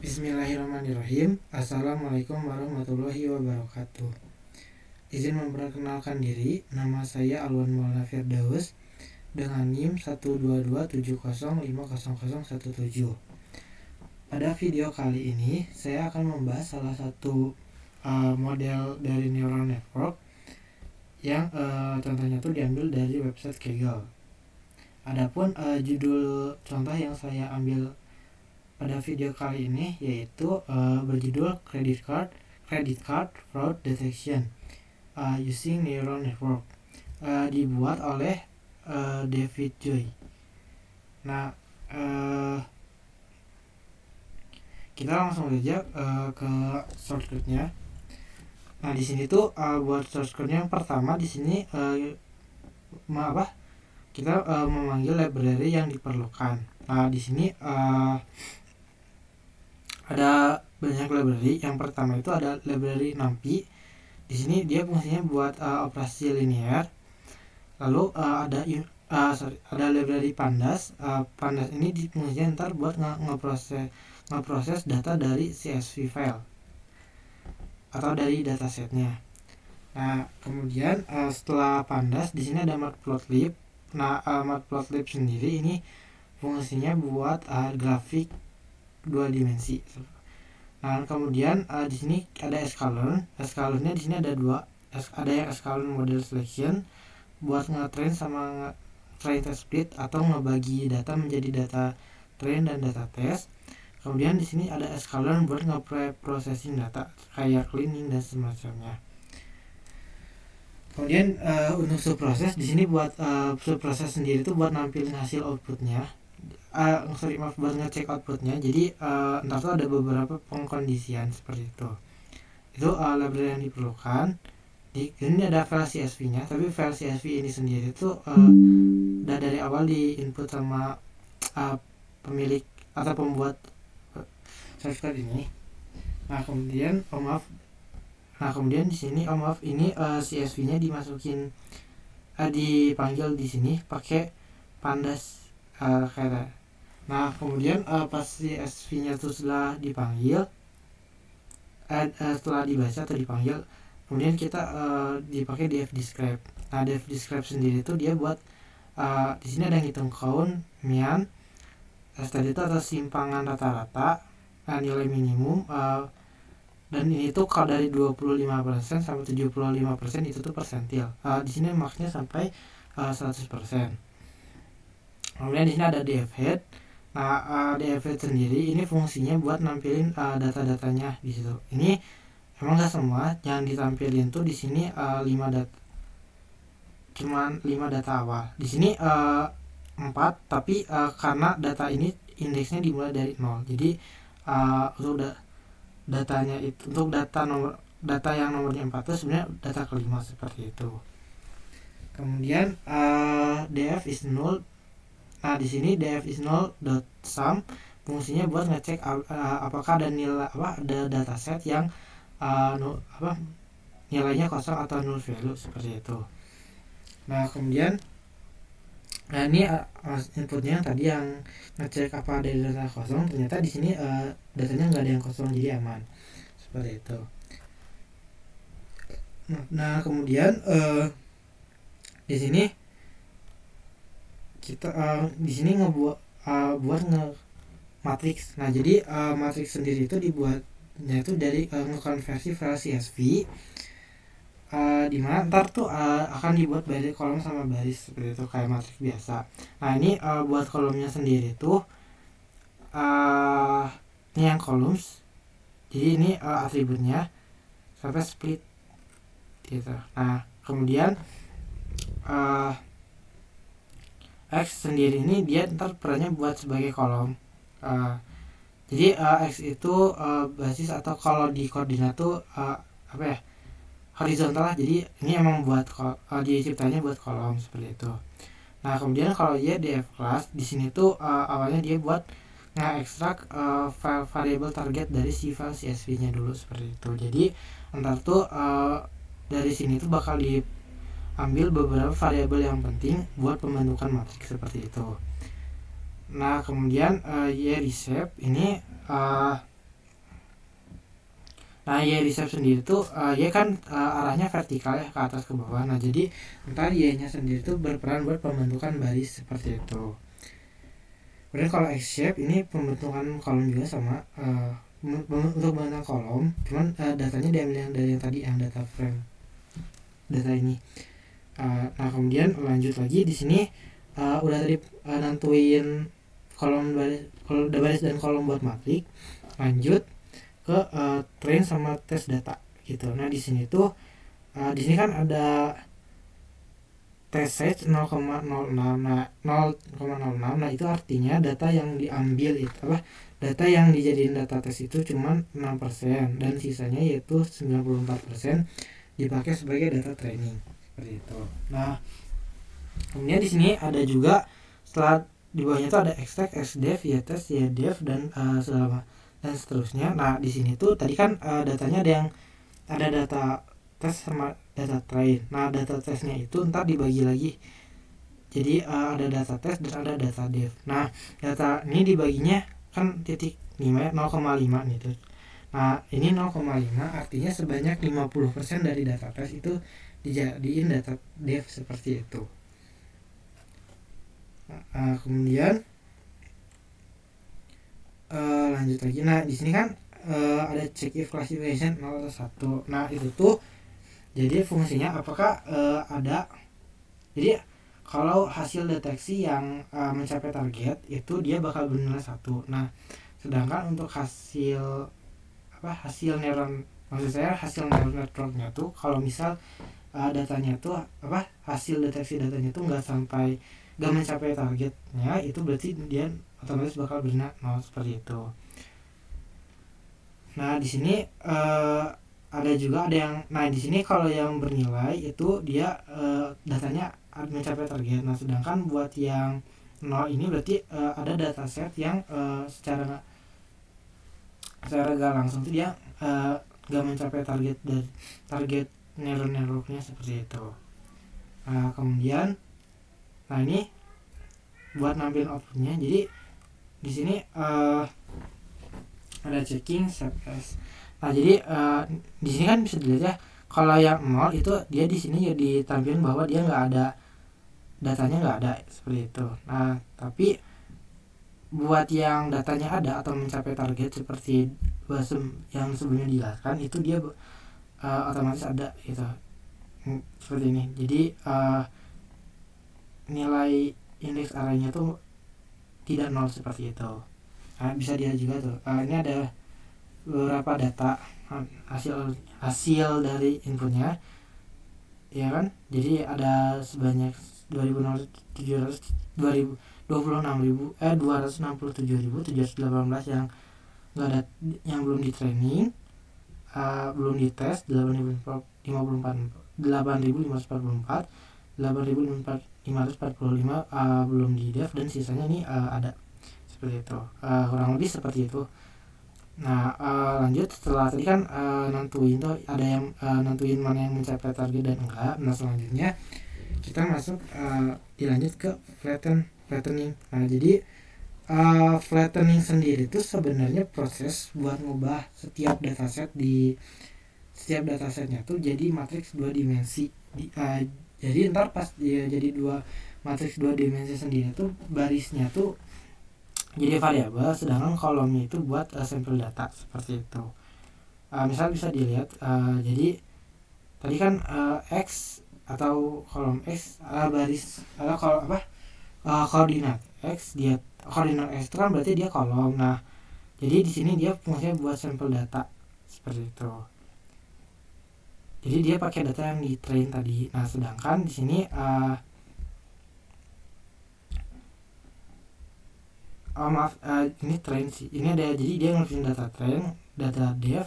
Bismillahirrahmanirrahim. Assalamualaikum warahmatullahi wabarakatuh. Izin memperkenalkan diri, nama saya Alwan Maulana Firdaus dengan NIM 12270500017. Pada video kali ini, saya akan membahas salah satu model dari neural network yang contohnya itu diambil dari website Kaggle. Adapun judul contoh yang saya ambil pada video kali ini yaitu berjudul Credit Card Fraud Detection Using Neural Network, dibuat oleh David Joy. Nah, kita langsung aja ke shortcutnya. Nah, di sini tuh buat shortcutnya yang pertama di sini kita memanggil library yang diperlukan. Nah, di sini ada banyak library. Yang pertama itu ada library NumPy. Di sini dia fungsinya buat operasi linear. Lalu ada library Pandas. Pandas ini fungsinya ntar buat ngeproses data dari CSV file atau dari datasetnya. Nah, kemudian setelah Pandas di sini ada Matplotlib. Nah, Matplotlib sendiri ini fungsinya buat grafik 2 dimensi. Nah, kemudian di sini ada sklearn. Sklearnnya di sini ada dua. Ada yang sklearn model selection buat nge-train sama train test split atau ngebagi data menjadi data train dan data test. Kemudian di sini ada sklearn buat nge-processing data kayak cleaning dan semacamnya. Kemudian untuk subproses di sini buat subproses sendiri itu buat nampilin hasil outputnya. Buat ngecek outputnya. Jadi ntar tuh ada beberapa pengkondisian seperti itu. Itu library yang diperlukan. Di sini ada file CSV-nya, tapi file CSV ini sendiri tuh udah dari awal di input sama pemilik atau pembuat shortcut ini. Nah, kemudian di sini ini CSV-nya dimasukin dipanggil di sini pakai Pandas kayak. Nah, kemudian pas CSV-nya itu setelah dipanggil, setelah dibaca atau dipanggil, kemudian kita dipakai dfdescribe. Nah, dfdescribe sendiri itu dia buat di sini ada ngitung count, mean, tadi itu atas simpangan rata-rata, nilai minimum, dan ini tuh kalau dari 25% sampai 75% itu tuh persentil. Di sini maksnya sampai 100%. Kemudian di sini ada dfhead. Nah, dfhead sendiri ini fungsinya buat nampilin data-datanya di situ. Ini emang nggak semua yang ditampilin tuh di sini 5 data, cuman 5 data awal. Di sini 4, tapi karena data ini indeksnya dimulai dari 0. Jadi untuk datanya itu, untuk data yang nomornya 4 itu sebenarnya data kelima seperti itu. Kemudian df is null. Nah, di sini df is null.sum fungsinya buat ngecek apakah ada nilai ada dataset yang nilainya kosong atau null value seperti itu. Nah, kemudian ini inputnya yang tadi yang ngecek apa ada data kosong, ternyata di sini datanya nggak ada yang kosong, jadi aman seperti itu. Nah, kemudian di sini kita di sini buat matrix. Nah, jadi matrix sendiri itu dibuatnya itu dari ngekonversi file CSV dimana ntar tuh akan dibuat baris kolom sama baris seperti itu kayak matrix biasa. Nah, ini buat kolomnya sendiri tuh ini yang columns, jadi ini atributnya sampai split gitu. Nah, kemudian X sendiri ini dia ntar perannya buat sebagai kolom. Jadi X itu basis atau kalau di koordinat tuh horizontal lah. Jadi ini emang buat diciptanya buat kolom seperti itu. Nah, kemudian kalau dia df class di sini tuh awalnya dia buat nge-extract file variable target dari si file CSV-nya dulu seperti itu. Jadi ntar tuh dari sini tuh bakal diambil beberapa variabel yang penting buat pembentukan matriks seperti itu. Nah, kemudian reshape ini Nah y-reshape sendiri tuh y kan arahnya vertikal ya, ke atas ke bawah. Nah jadi ntar y-nya sendiri tuh berperan buat pembentukan baris seperti itu. Kemudian kalau X-shape ini pembentukan kolom juga sama, untuk bentuk kolom, cuman datanya diambil dari yang tadi, yang data frame data ini. Nah kemudian lanjut lagi di sini, udah tadi nentuin kolom baris dan kolom buat matrik. Lanjut ke train sama tes data gitu. Nah di sini tuh di sini kan ada test size 0,06. Nah 0,06, nah itu artinya data yang diambil itu data yang dijadiin data tes itu cuma 6% dan sisanya yaitu 94% dipakai sebagai data training seperti itu. Nah kemudian di sini ada juga setelah di bawahnya itu ada extract, xdev, ytest, ydev dan selama dan seterusnya. Nah di sini tuh tadi kan datanya ada data tes sama data train. Nah data tesnya itu ntar dibagi lagi, jadi ada data tes dan ada data dev. Nah data ini dibaginya kan titik 5 ya, 0,5 nih tuh. Nah ini 0,5 artinya sebanyak 50% dari data tes itu dijadiin data dev seperti itu. Kemudian lanjut lagi. Nah di sini kan ada check if classification 0 atau 1. Nah itu tuh jadi fungsinya apakah ada, jadi kalau hasil deteksi yang mencapai target itu dia bakal bernilai 1. Nah sedangkan untuk hasil neuron, maksud saya hasil neural networknya tuh kalau misal datanya tuh hasil deteksi datanya tuh nggak mencapai targetnya, itu berarti dia otomatis bakal bernilai 0 seperti itu. Nah di sini ada juga yang di sini kalau yang bernilai itu dia datanya mencapai target. Nah sedangkan buat yang 0 ini berarti ada dataset yang secara gak langsung tuh dia gak mencapai target neural networknya seperti itu. Nah kemudian ini buat nampilin outputnya, jadi di sini ada checking save as. Nah jadi di sini kan bisa dilihat ya, kalau yang 0 itu dia di sini ya ditampilkan bahwa dia nggak ada datanya, nggak ada seperti itu. Nah tapi buat yang datanya ada atau mencapai target seperti yang sebelumnya dijelaskan itu dia otomatis ada gitu seperti ini. Jadi nilai indeks arraynya tuh tidak 0 seperti itu. Nah, bisa dilihat juga tuh ini ada beberapa data hasil dari inputnya ya kan. Jadi ada sebanyak 267.718 yang nggak ada, yang belum di training, belum dites 8.544, 8.545 belum di dev, dan sisanya ini ada seperti itu, kurang lebih seperti itu. Nah lanjut setelah tadi kan nentuin tuh ada yang nentuin mana yang mencapai target dan enggak. Nah selanjutnya kita masuk dilanjut ke flattening. Nah jadi flattening sendiri itu sebenarnya proses buat ngubah setiap dataset datasetnya tuh jadi matriks 2 dimensi. Jadi ntar pas dia jadi matriks 2 dimensi sendiri tuh barisnya tuh jadi variabel, sedangkan kolomnya itu buat sampel data seperti itu. Misal bisa dilihat, jadi tadi kan X atau kolom X baris koordinat X, dia koordinat X itu kan berarti dia kolom. Nah jadi di sini dia fungsinya buat sampel data seperti itu. Jadi dia pakai data yang di train tadi. Nah sedangkan di sini ini train sih. Ini ada, jadi dia ngeluarin data train, data dev,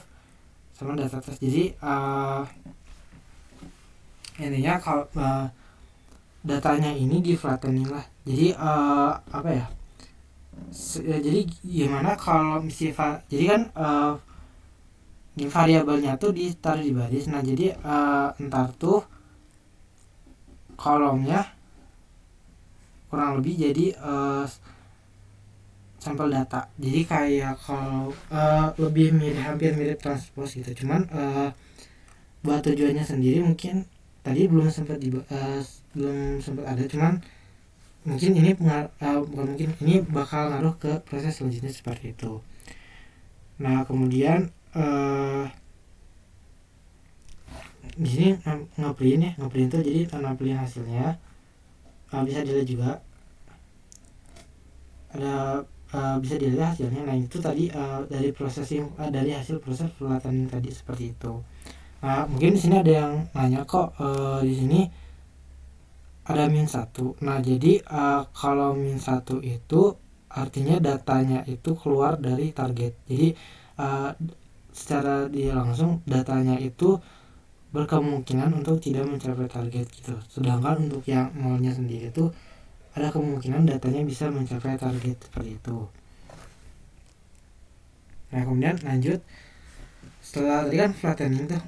sama data test. Jadi intinya kalau datanya ini di flattening lah. Jadi jadi gimana kalau misalnya jadi kan variabelnya tuh ditaruh di baris. Nah jadi ntar tuh kolomnya kurang lebih jadi sampel data. Jadi kayak kalau lebih mirip, hampir mirip transpose gitu, cuman buat tujuannya sendiri mungkin tadi belum sempat ada, cuman mungkin ini bukan mungkin, ini bakal ngaruh ke proses selanjutnya seperti itu. Nah kemudian di sini ngeprint tuh, jadi nampilin hasilnya. Bisa dilihat juga ada, bisa dilihat hasilnya. Nah itu tadi dari processing, dari hasil proses flattening tadi seperti itu. Nah mungkin di sini ada yang nanya kok di sini ada -1. Nah jadi kalau -1 itu artinya datanya itu keluar dari target. Jadi secara dia langsung datanya itu berkemungkinan untuk tidak mencapai target gitu. Sedangkan untuk yang nolnya sendiri itu ada kemungkinan datanya bisa mencapai target seperti itu. Nah kemudian lanjut, setelah tadi kan flattening tuh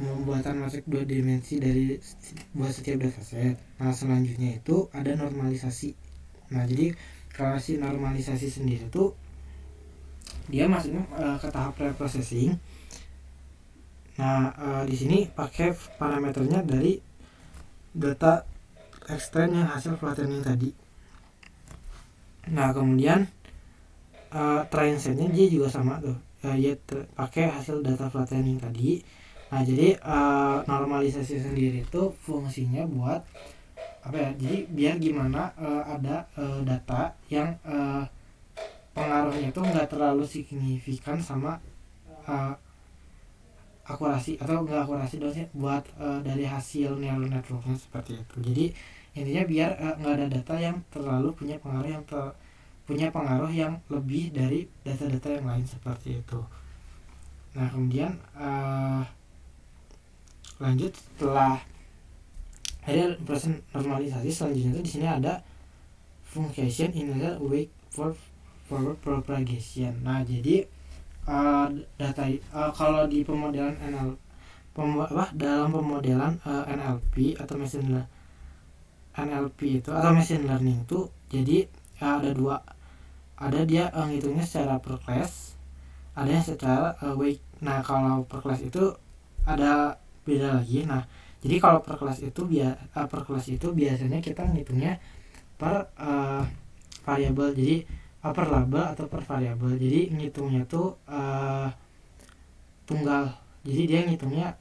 pembuatan matrik 2 dimensi dari buat setiap dataset. Nah selanjutnya itu ada normalisasi. Nah jadi kalau si normalisasi sendiri tuh dia masuknya ke tahap preprocessing. Nah di sini pakai parameternya dari data extend yang hasil flattening tadi. Nah kemudian train setnya dia juga sama tuh, ya pakai hasil data flattening tadi. Nah jadi normalisasi sendiri itu fungsinya buat apa ya, jadi biar gimana ada data yang pengaruhnya itu nggak terlalu signifikan sama akurasi, atau nggak akurasi dosnya buat dari hasil neural networknya seperti itu. Jadi intinya biar nggak ada data yang terlalu punya pengaruh yang lebih dari data-data yang lain seperti itu. Nah kemudian lanjut, setelah ada proses normalisasi selanjutnya itu di sini ada function initial wait for forward propagation. Nah jadi data kalau di pemodelan dalam pemodelan NLP atau NLP itu atau machine learning itu, jadi ada dua, ada dia ngitungnya secara per class, ada yang secara weight. Nah kalau per class itu ada beda lagi. Nah jadi kalau per class itu biasanya kita ngitungnya per variabel, jadi per label atau per variabel. Jadi ngitungnya tuh tunggal, jadi dia ngitungnya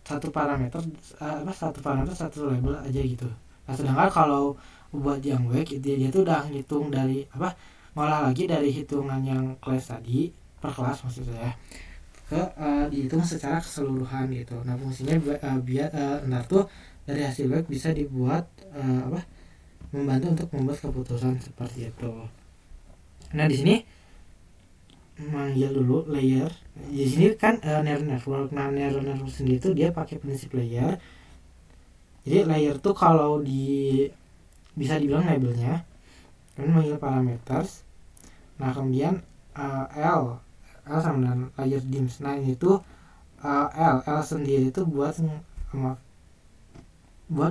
satu parameter satu label aja gitu. Nah sedangkan kalau buat yang weight dia tuh udah ngitung dari ngolah lagi dari hitungan yang kelas tadi, per kelas maksud saya, ke dihitung secara keseluruhan gitu. Nah fungsinya biar ntar tuh dari hasil weight bisa dibuat membantu untuk membuat keputusan seperti itu. Nah di sini manggil dulu layer. Di sini kan neural network. Nah neural network sendiri itu dia pakai prinsip layer. Jadi layer tuh kalau bisa dibilang labelnya, kemudian manggil parameters. Nah kemudian L sama dengan layer dims. Nah ini tuh L sendiri itu buat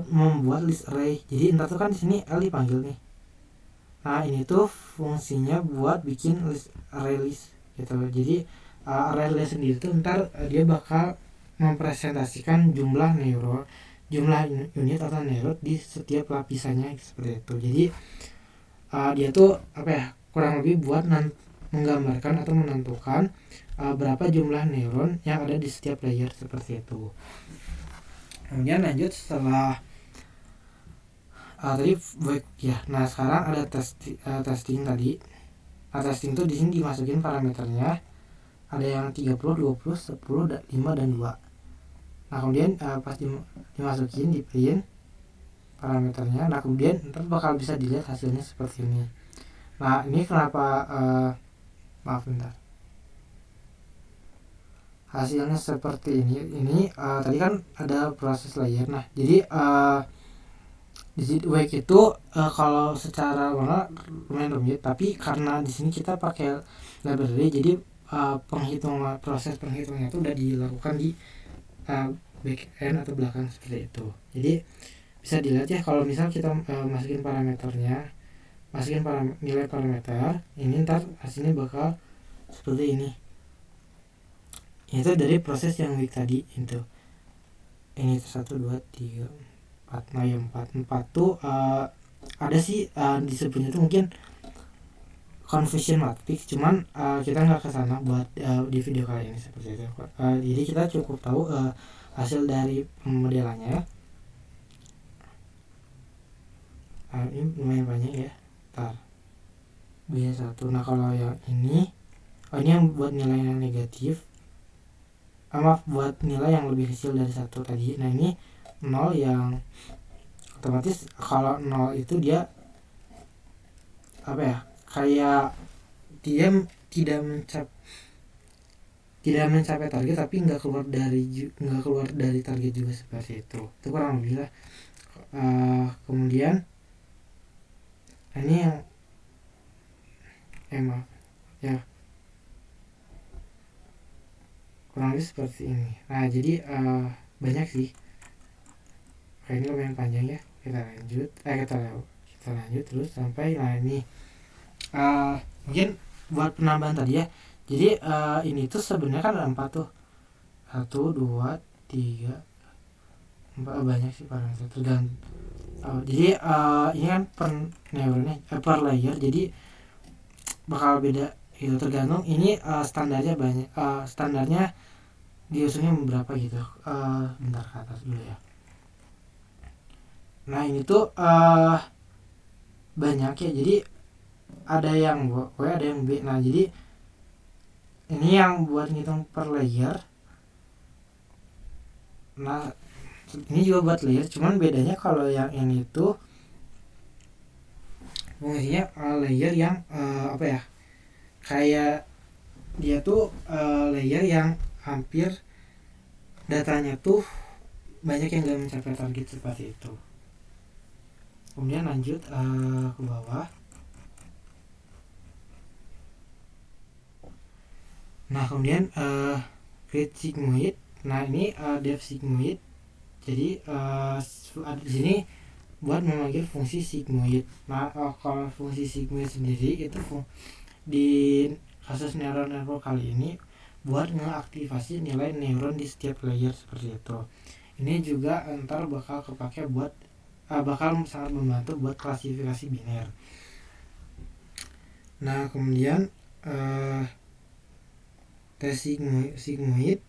membuat list array. Jadi ntar tuh kan di sini L dipanggil nih. Nah ini tuh fungsinya buat bikin list array list gitu. Jadi array list sendiri tuh ntar dia bakal mempresentasikan jumlah unit atau neuron di setiap lapisannya seperti itu. Jadi dia tuh kurang lebih buat menggambarkan atau menentukan berapa jumlah neuron yang ada di setiap layer seperti itu. Kemudian lanjut setelah tadi ya. Nah sekarang ada testing tadi. Nah testing tuh di sini dimasukin parameternya. Ada yang 30, 20, 10, 5 dan 2. Nah kemudian pas dimasukin di print parameternya. Nah kemudian ntar bakal bisa dilihat hasilnya seperti ini. Nah ini kenapa hasilnya seperti ini tadi kan ada proses layer. Nah jadi di wake itu kalau secara warna lumayan rumit, tapi karena di sini kita pakai library, jadi proses penghitungnya itu udah dilakukan di back end atau belakang seperti itu. Jadi bisa dilihat ya kalau misal kita masukin parameternya, masukin nilai parameter ini, ntar hasilnya bakal seperti ini. Itu dari proses yang week tadi itu. Ini 1 2 3 4. Nah yang 4 tuh ada sih disebutnya tuh mungkin confusion matrix, cuman kita nggak kesana buat di video kali ini seperti itu. Jadi kita cukup tahu hasil dari pemodelannya. Ini lumayan banyak ya. B1. Nah kalau yang ini ini yang buat nilai yang negatif, maaf, buat nilai yang lebih kecil dari 1 tadi. Nah ini 0 yang otomatis kalau 0 itu dia apa ya, kayak dia tidak mencapai target tapi nggak keluar dari target juga, seperti itu kurang lebih lah. Kemudian ini yang maaf ya, kurang lebih seperti ini. Nah jadi banyak sih, kayak ini lumayan panjang ya. Kita lanjut terus sampai ini mungkin buat penambahan tadi ya. Jadi ini tuh sebenarnya kan ada 4 tuh, 1 2 3 4, banyak sih parameter tergantung. Jadi ini kan per neuronnya per layer, jadi bakal beda gitu tergantung ini standarnya banyak, standarnya diusulnya beberapa gitu. Bentar ke atas dulu ya. Nah ini tuh banyak ya, jadi ada yang W ada yang B. Nah jadi ini yang buat ngitung per layer. Nah ini juga buat layer, cuman bedanya kalau yang ini tuh fungsinya layer yang apa ya, kayak dia tuh layer yang hampir datanya tuh banyak yang gak mencapai target, seperti itu. Kemudian lanjut ke bawah. Nah kemudian create sigmoid. Nah ini def sigmoid. Jadi ada di sini buat memanggil fungsi sigmoid. Nah kalau fungsi sigmoid sendiri itu di kasus neural network kali ini buat ngeaktifasi nilai neuron di setiap layer, seperti itu. Ini juga ntar bakal kepake buat bakal sangat membantu buat klasifikasi biner. Nah kemudian tes sigmoid.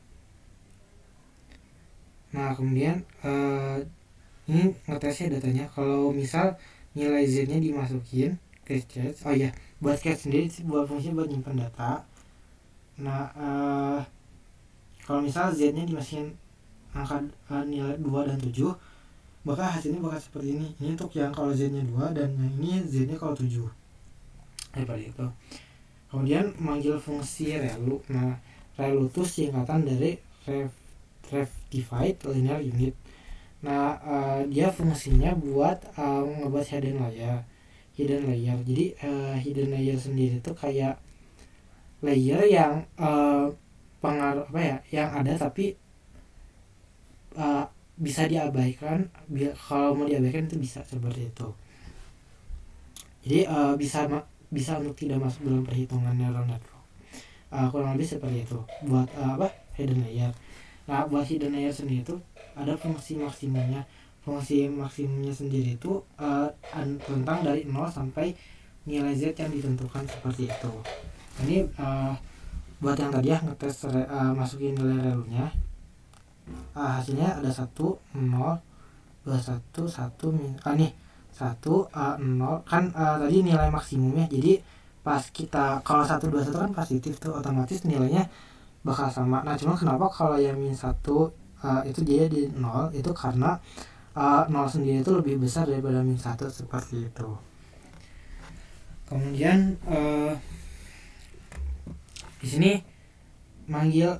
Nah kemudian ini ngetesnya datanya. Kalau misal nilai z nya dimasukin ke cache, oh ya, buat cache sendiri buat fungsi buat nyimpan data. Nah kalau misal z nya dimasukin angka nilai 2 dan 7, maka hasilnya bakal seperti ini. Ini untuk yang kalau z nya 2, dan yang ini z nya kalau 7, seperti itu. Kemudian manggil fungsi relu. Nah relu itu singkatan dari ref divide linear unit. Nah dia fungsinya buat ngebuat hidden layer. Jadi hidden layer sendiri itu kayak layer yang pengaruh apa ya, yang ada tapi bisa diabaikan. Kalau mau diabaikan itu bisa, seperti itu. Jadi bisa untuk tidak masuk dalam perhitungan neural network. Kurang lebih seperti itu buat hidden layer. Nah buat hidden layer sendiri itu ada fungsi maksimumnya. Fungsi maksimumnya sendiri itu tentang dari 0 sampai nilai z yang ditentukan, seperti itu. Ini buat yang tadi ya, ngetes masukin nilai relunya. Hasilnya ada 1 0 2 1 1 nih 1 0 kan tadi nilai maksimumnya. Jadi pas kita kalau 1 2 1 kan positif tuh, otomatis nilainya bakal sama. Nah cuma kenapa kalau yang min 1 itu dia di 0, itu karena 0 sendiri itu lebih besar daripada min 1, seperti itu. Kemudian di sini manggil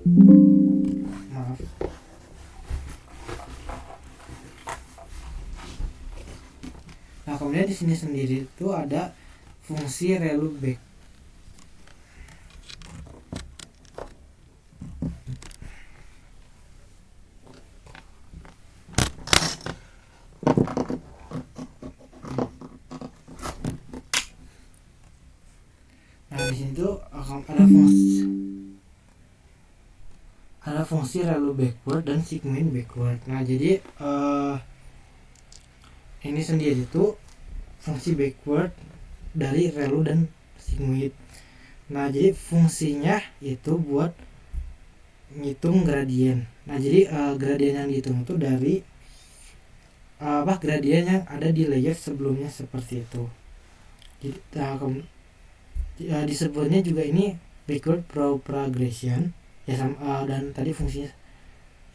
Nah kemudian di sini sendiri itu ada fungsi relu back. Nah di sini tuh ada fungsi relu backward dan sigmoid backward. Nah jadi ini sendiri tuh fungsi backward dari relu dan sigmoid. Nah jadi fungsinya itu buat ngitung gradien. Nah jadi gradien yang dihitung itu dari gradien yang ada di layer sebelumnya seperti itu. Jadi disebutnya juga ini backward propagation ya dan tadi fungsinya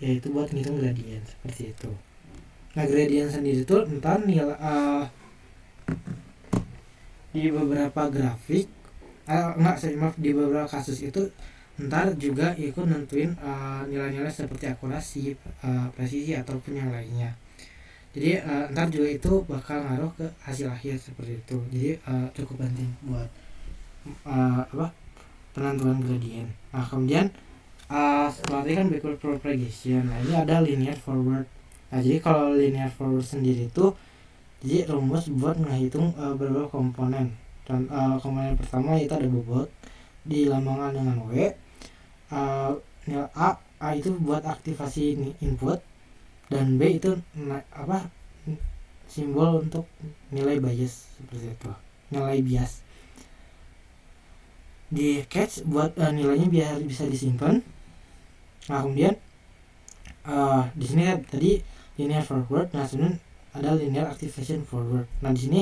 yaitu buat ngitung gradien seperti itu. Nah gradien sendiri itu entar nilai di beberapa grafik di beberapa kasus itu ntar juga ikut nentuin nilai-nilai seperti akurasi, presisi ataupun yang lainnya. Jadi ntar juga itu bakal ngaruh ke hasil akhir seperti itu. Jadi cukup penting buat penentuan gradien. Nah kemudian setelah tadi kan backward propagation. Nah ini ada linear forward. Nah jadi kalau linear forward sendiri itu jadi rumus buat menghitung beberapa komponen. Dan komponen pertama itu ada bobot dilambangkan dengan W. Nilai A itu buat aktivasi input, dan B itu simbol untuk nilai bias seperti itu, nilai bias. Di catch buat nilainya biar bisa disimpan. Nah kemudian di sini tadi linear forward. Nah sebenarnya ada linear activation forward. Nah di sini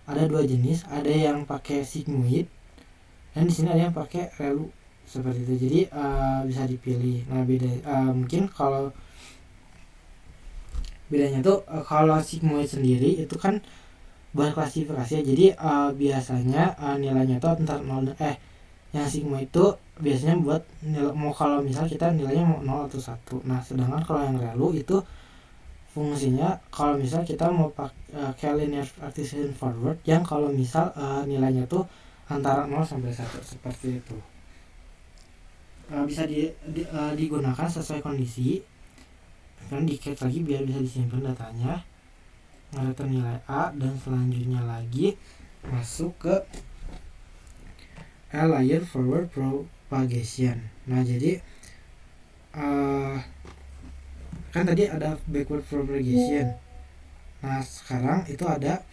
ada dua jenis, ada yang pakai sigmoid dan di sini ada yang pakai relu seperti itu. Jadi bisa dipilih. Nah beda mungkin kalau bedanya tuh kalau sigmoid sendiri itu kan buat klasifikasi. Jadi biasanya nilainya tuh antara 0 yang sigmoid itu biasanya buat nilai, mau kalau misal kita nilainya mau 0 atau 1. Nah sedangkan kalau yang relu itu fungsinya kalau misal kita mau pakai linear activation forward yang kalau misal nilainya tuh antara 0 sampai 1 seperti itu. Bisa digunakan sesuai kondisi. Kan di catch lagi biar bisa disimpan datanya, ngereturn nilai A, dan selanjutnya lagi masuk ke linear forward propagation. Nah jadi kan tadi ada backward propagation. Nah sekarang itu ada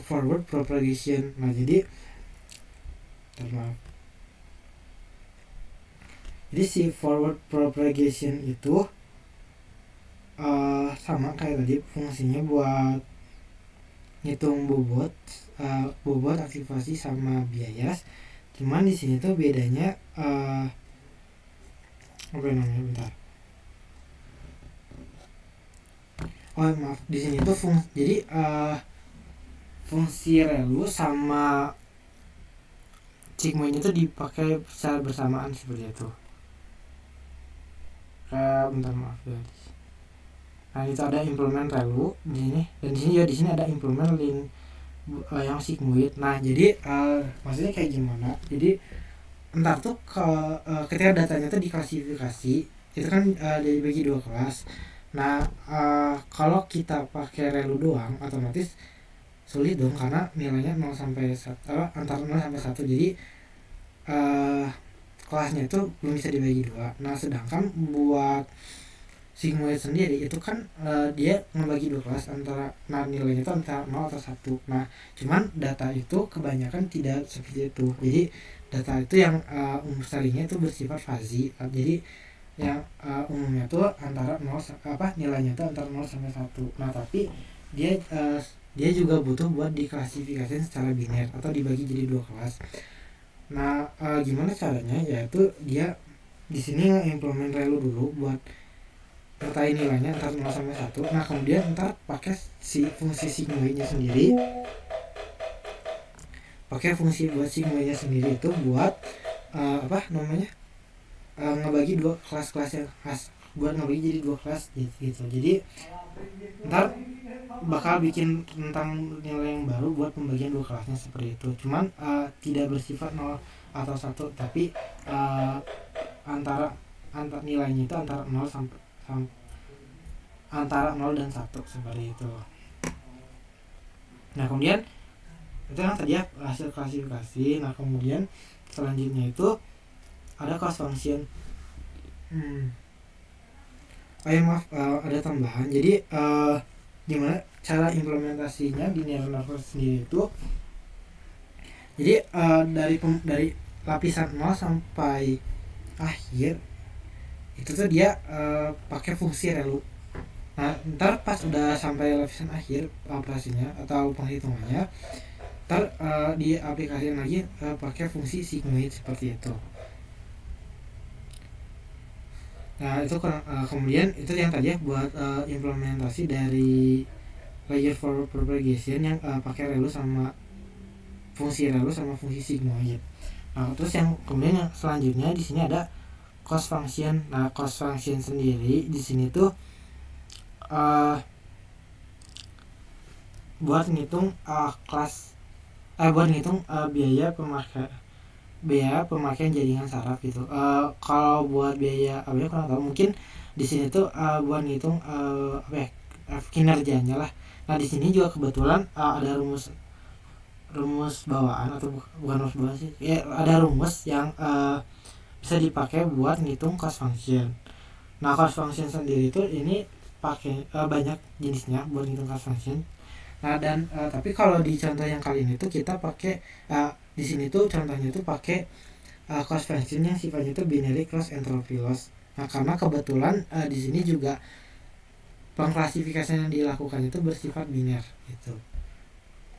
forward propagation. Nah jadi si forward propagation itu sama kayak tadi, fungsinya buat ngitung bobot aktivasi sama bias. Cuman di sini tuh bedanya di sini tuh fungsi relu sama sigmoid itu dipakai secara bersamaan seperti itu. Nah itu ada implement relu di sini, dan di sini ada implement yang sigmoid. Nah jadi maksudnya kayak gimana? Jadi entar tuh ketika datanya tuh diklasifikasi itu kan dibagi dua kelas. Nah kalau kita pakai relu doang otomatis sulit dong, karena nilainya 0 sampai 1 antara 0 sampai 1. Jadi kelasnya itu belum bisa dibagi dua. Nah sedangkan buat sigmoid sendiri itu kan dia membagi dua kelas antara nilainya itu antara 0 atau 1. Nah cuman data itu kebanyakan tidak seperti itu. Jadi data itu yang seringnya itu bersifat fuzzy. Jadi yang umumnya tuh antara 0 nilainya itu antara 0 sampai 1. Nah tapi dia juga butuh buat diklasifikasi secara biner atau dibagi jadi dua kelas. Nah gimana caranya? Yaitu dia di sini implement relu dulu buat ngetain nilainya antara 0 sampai 1. Nah kemudian ntar pakai fungsi sigmoidnya sendiri. Pakai fungsi buat sigmoidnya sendiri itu buat ngebagi dua kelas-kelas yang buat ngebagi jadi dua kelas gitu. Jadi ntar bakal bikin tentang nilai yang baru buat pembagian dua kelasnya seperti itu. Cuman tidak bersifat 0 atau 1, tapi antara nilainya itu antara 0 sampai antara 0 dan 1 seperti itu. Nah kemudian Itu yang tadi ya hasil klasifikasi. Nah kemudian selanjutnya itu ada cost function. Maaf, ada tambahan. Jadi gimana cara implementasinya di neural network sendiri itu, jadi dari lapisan 0 sampai akhir itu tuh dia pakai fungsi relu. Nah ntar pas udah sampai lapisan akhir operasinya atau penghitungannya, ntar di aplikasi lagi pakai fungsi sigmoid seperti itu. Nah itu kemudian itu yang tadi ya buat implementasi dari layer for propagation yang pakai relu sama fungsi sigmoid. Nah terus yang kemudian yang selanjutnya di sini ada cost function. Nah cost function sendiri di sini tuh buat ngitung buat ngitung biaya pemakaian jaringan saraf gitu. Kalau buat biaya apa ya kurang tahu, mungkin di sini tuh buat ngitung kinerjanya lah. Nah di sini juga kebetulan ada rumus bawaan atau bukan rumus bawaan sih ya, ada rumus yang bisa dipakai buat ngitung cost function. Nah cost function sendiri itu ini pakai banyak jenisnya buat ngitung cost function. Nah dan tapi kalau di contoh yang kali ini tuh kita pakai di sini tuh contohnya tuh pakai cost function yang sifatnya itu binary cross entropy loss. Nah karena kebetulan di sini juga pengklasifikasian yang dilakukan itu bersifat biner gitu.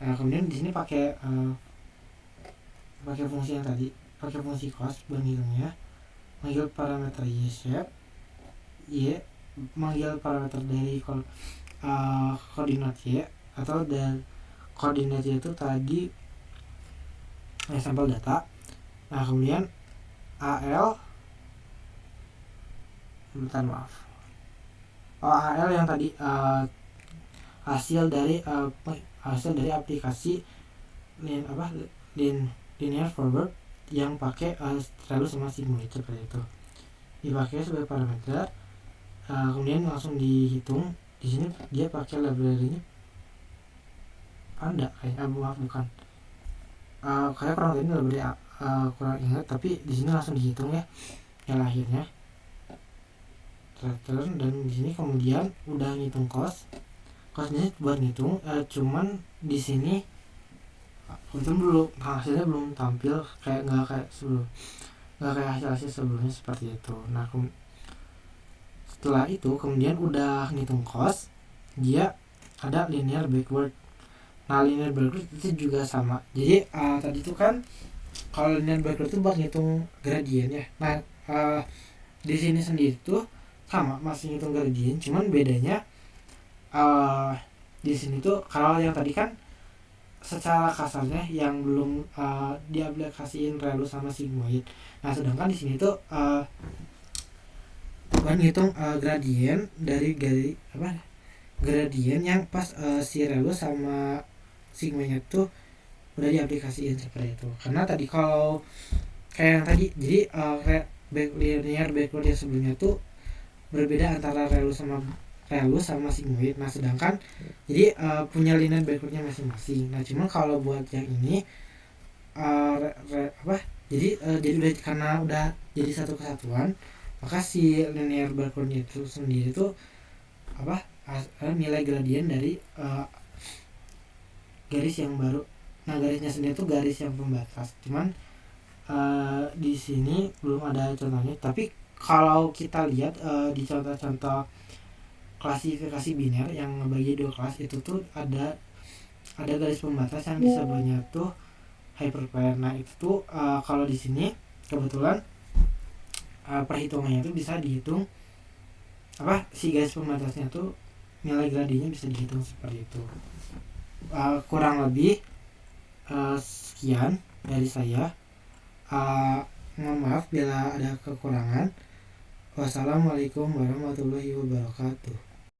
Kemudian di sini pakai fungsi yang tadi, pakai fungsi cost bentuknya, manggil parameter y shape, y manggil parameter dari koordinat y, atau dan koordinat y itu tadi sampel data. Nah kemudian AL AL yang tadi hasil dari aplikasi linear forward yang pakai relu sama sigmoid seperti itu, dipakai sebagai parameter. Kemudian langsung dihitung. Di sini dia pakai library-nya Panda bukan kayak kurang ini library kurang ingat, tapi di sini langsung dihitung ya yang akhirnya return. Dan di sini kemudian udah ngitung costnya buat ngitung, cuman di sini itu hasilnya belum tampil, nggak kayak hasil sebelumnya seperti itu. Nah setelah itu kemudian udah ngitung cost, dia ada linear backward. Nah linear backward itu juga sama. Jadi tadi itu kan kalau linear backward itu buat ngitung gradien ya. Nah di sini sendiri tuh sama, masih ngitung gradien, cuman bedanya di sini tuh kalau yang tadi kan secara kasarnya yang belum diaplikasiin relu sama sigmoid. Nah sedangkan di sini tuh ngitung gradien dari gradien yang pas si relu sama sigmoidnya tuh udah diaplikasiin seperti itu. Karena tadi kalau kayak yang tadi, jadi linear backward yang sebelumnya tuh berbeda antara relu sama sigmoid. Nah sedangkan jadi punya linear backwardnya masing-masing. Nah cuman kalau buat yang ini jadi udah karena udah jadi satu kesatuan, maka si linear backwardnya itu sendiri tuh nilai gradien dari garis yang baru. Nah garisnya sendiri tuh garis yang pembatas, cuman di sini belum ada contohnya. Tapi kalau kita lihat di contoh-contoh klasifikasi biner yang ngebagi dua kelas itu tuh ada garis pembatas yang disebutnya tuh hyperpair. Nah itu tuh kalau di sini kebetulan perhitungannya tuh bisa dihitung si garis pembatasnya tuh nilai gradiennya bisa dihitung seperti itu. Kurang lebih sekian dari saya. Mohon maaf bila ada kekurangan. Wassalamualaikum warahmatullahi wabarakatuh.